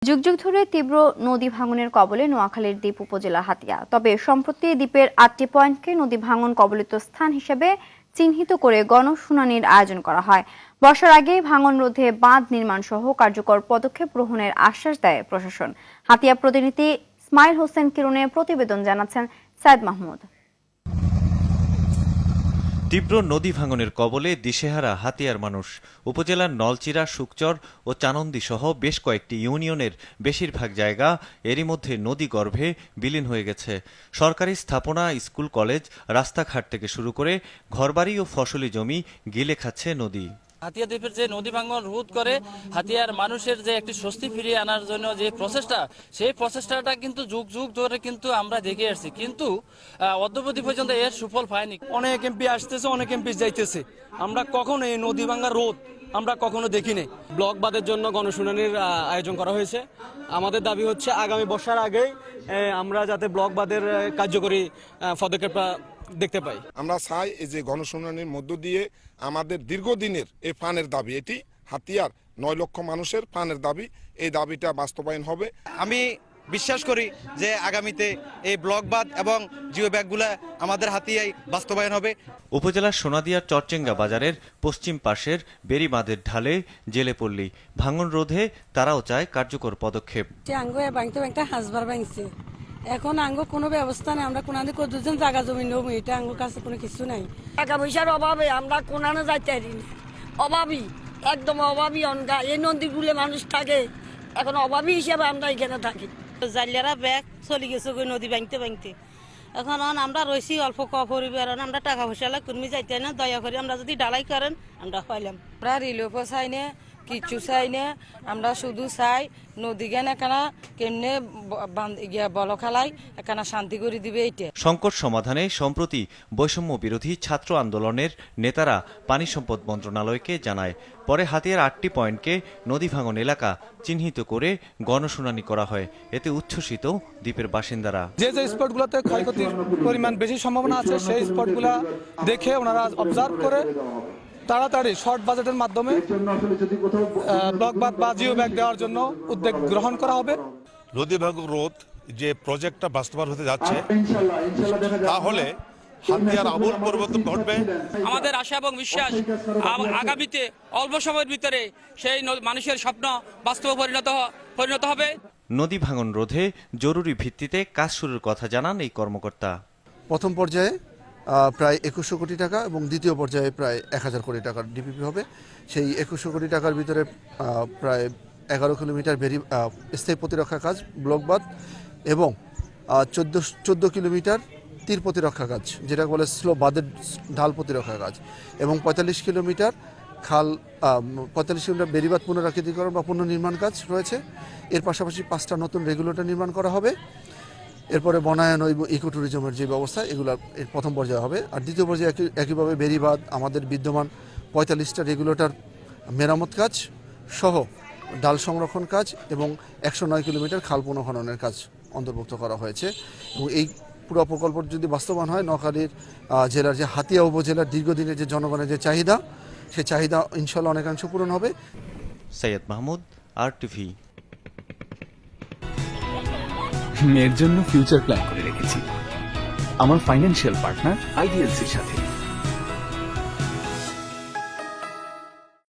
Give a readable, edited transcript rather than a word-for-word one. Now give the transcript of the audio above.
যুগ যুগ ধরে তীব্র নদী ভাঙনের কবলে নোয়াখালীর দ্বীপ উপজেলা হাতিয়া। তবে সম্প্রতি দ্বীপের ৮টি পয়েন্টকে নদী ভাঙন কবলিত স্থান হিসেবে চিহ্নিত করে গণশুনানির আয়োজন করা হয়। বর্ষার আগেই ভাঙন রোধে বাঁধ নির্মাণ সহ কার্যকর পদক্ষেপ গ্রহণের আশ্বাস দেয় প্রশাসন। হাতিয়া প্রতিনিধি ইসমাইল হোসেন কিরণের প্রতিবেদন জানাচ্ছেন সাইদ মাহমুদ। তীব্র নদী ভাঙনের কবলে দিশেহারা হাতিয়ার মানুষ। উপজেলার নলচিরা, শুকচর ও চানন্দি সহ বেশ কয়েকটি ইউনিয়নের বেশিরভাগ জায়গা এরই মধ্যে নদী গর্ভে বিলীন হয়ে গেছে। সরকারি স্থাপনা, স্কুল, কলেজ, রাস্তাঘাট থেকে শুরু করে ঘরবাড়ি ও ফসলি জমি গিলে খাচ্ছে নদী। হাতিয়া দ্বীপের যে নদী ভাঙন রোধ করে হাতিয়ার মানুষের যে একটি স্বস্তি ফিরিয়ে আনার জন্য যে প্রচেষ্টা, সেই প্রচেষ্টাটা কিন্তু যুগ যুগ ধরে কিন্তু আমরা দেখে আসছি, কিন্তু অদ্যাবধি পর্যন্ত এর সুফল পায়নি। অনেক এমপি আসতেছে, অনেক এমপি যাইতেছে, আমরা কখনো এই নদী ভাঙা রোধ আমরা কখনো দেখিনি। ব্লক বাঁধের জন্য গণশুনানির আয়োজন করা হয়েছে। আমাদের দাবি হচ্ছে আগামী বর্ষার আগেই আমরা যাতে ব্লক বাঁধের কার্যকরী পদক্ষেপ দেখতে পাই। আমরা চাই এই যে গণশুনানির মধ্য দিয়ে আমাদের দীর্ঘদিনের এই ফানের দাবি, এটি হাতিয়ার ৯ লক্ষ মানুষের ফানের দাবি, এই দাবিটা বাস্তবায়ন হবে। আমি বিশ্বাস করি যে আগামীতে এই ব্লক বাঁধ এবং জিও ব্যাগগুলা আমাদের হাতিয়ায় বাস্তবায়ন হবে। উপজেলার সোনাদিয়ার চরচেঙ্গা বাজারের পশ্চিম পাশের বেরি বাঁধের ঢালে জেলে পড়লি ভাঙন রোধে তারাও চায় কার্যকর পদক্ষেপ। এখন আঙ্গ কোনো ব্যবস্থা নেই, আমরা কোনাতে দুজন জায়গা জমি নেব, এটা আঙ্গুর কাছে কোনো কিছু নাই। টাকা পয়সার অভাবে আমরা কোনানো যাইতে পারি না, অভাবী, একদম অভাবী অনগা। এই নদীগুলো মানুষ থাকে, এখন অভাবী হিসাবে আমরা এখানে থাকি। জালিয়ারা ব্যাগ চলে গেছে নদী ভাঙতে ভাঙতে, এখন আমরা রয়েছি অল্প পরিবার, আমরা টাকা পয়সা কর্মী যাইতে না, দয়া করে আমরা যদি ডালাই করেন আমরা পাইলাম। আমরা রিলোপ চাই না, কিছু চাই না, আমরা শুধু চাই নদী জ্ঞান এখানে কেমনে বল খেলাই এখানে শান্তি করে দিবে। এইটা সংকট সমাধানে সম্প্রতি বৈষম্য বিরোধী ছাত্র আন্দোলনের নেতারা পানি সম্পদ মন্ত্রণালয়কে জানায়। পরে হাতিয়ার ৮টি পয়েন্টকে নদী ভাঙন এলাকা চিহ্নিত করে গণশুনানি করা হয়। এতে উচ্ছ্বসিত দ্বীপের বাসিন্দারা। যে যে স্পটগুলোতে ক্ষয়ক্ষতির পরিমাণ বেশি সম্ভাবনা আছে, সেই স্পটগুলো দেখে ওনারা অবজার্ভ করে তাড়াতাড়ি শর্ট বাজেটের মাধ্যমে ব্লক বাঁধ বা জিও ব্যাগ দেওয়ার জন্য উদ্যোগ গ্রহণ করা হবে। নদী ভাঙন রোধ যে প্রজেক্টটা বাস্তবায়ন হতে যাচ্ছে, তাহলে হাতিয়ার আমূল পরিবর্তন ঘটবে। আমাদের আশা এবং বিশ্বাস আগামীতে অল্প সময়ের ভিতরে সেই মানুষের স্বপ্ন বাস্তবে পরিণত হবে। নদী ভাঙন রোধে জরুরি ভিত্তিতে কাজ শুরুর কথা জানান এই কর্মকর্তা। প্রথম পর্যায়ে প্রায় ২১০০ কোটি টাকা এবং দ্বিতীয় পর্যায়ে প্রায় ১০০০ কোটি টাকার ডিপিপি হবে। সেই ২১০০ কোটি টাকার ভিতরে প্রায় ১১ কিলোমিটার স্থায়ী প্রতিরক্ষা কাজ ব্লক বাঁধ এবং ১৪ কিলোমিটার তীর প্রতিরক্ষা কাজ, যেটা বলে স্লো বাঁধের ঢাল প্রতিরক্ষা কাজ, এবং ৪৫ কিলোমিটার খাল ৪৫ কিলোমিটার বেড়িবাঁধ পুনরাকৃতিকরণ বা পুনর্নির্মাণ কাজ রয়েছে। এর পাশাপাশি ৫টা নতুন রেগুলেটর নির্মাণ করা হবে। এরপরে বনায়ন ও ইকো ট্যুরিজমের যে ব্যবস্থা, এগুলো প্রথম পর্যায়ে হবে। আর দ্বিতীয় পর্যায়ে একইভাবে বেড়িবাঁধ, আমাদের বিদ্যমান ৪৫টা রেগুলেটর মেরামত কাজ সহ ডাল সংরক্ষণ কাজ এবং ১০৯ কিলোমিটার খাল পুনঃখননের কাজ অন্তর্ভুক্ত করা হয়েছে। এবং এই পুরো প্রকল্প যদি বাস্তবায়ন হয়, নোয়াখালীর জেলার যে হাতিয়া উপজেলার দীর্ঘদিনের যে জনগণের যে চাহিদা, সেই চাহিদা ইনশাল্লাহ অনেকাংশ পূরণ হবে। সৈয়দ মাহমুদ, RTV। মেয়ের জন্য ফিউচার প্ল্যান করে রেখেছি আমার ফাইন্যান্সিয়াল পার্টনার IDLC-র সাথে।